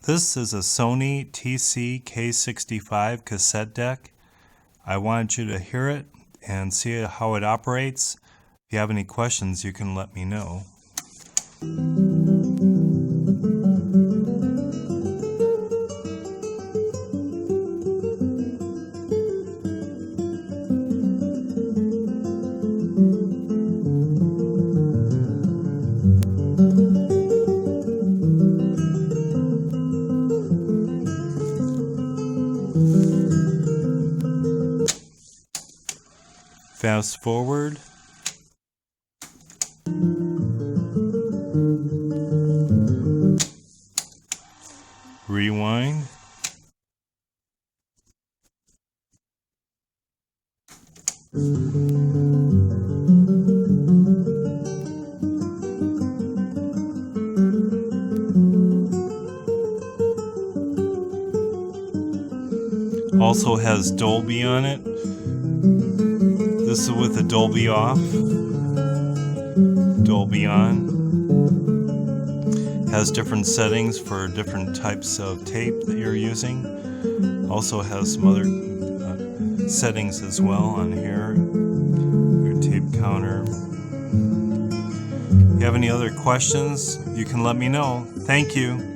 This is a Sony TC-K65 cassette deck. I wanted you to hear it and see how it operates. If you have any questions, you can let me know. Fast forward. Rewind. Also has Dolby on it. This is with the Dolby off, Dolby on. Has different settings for different types of tape that you're using. Also has some other settings as well on here. Your tape counter. If you have any other questions, you can let me know. Thank you.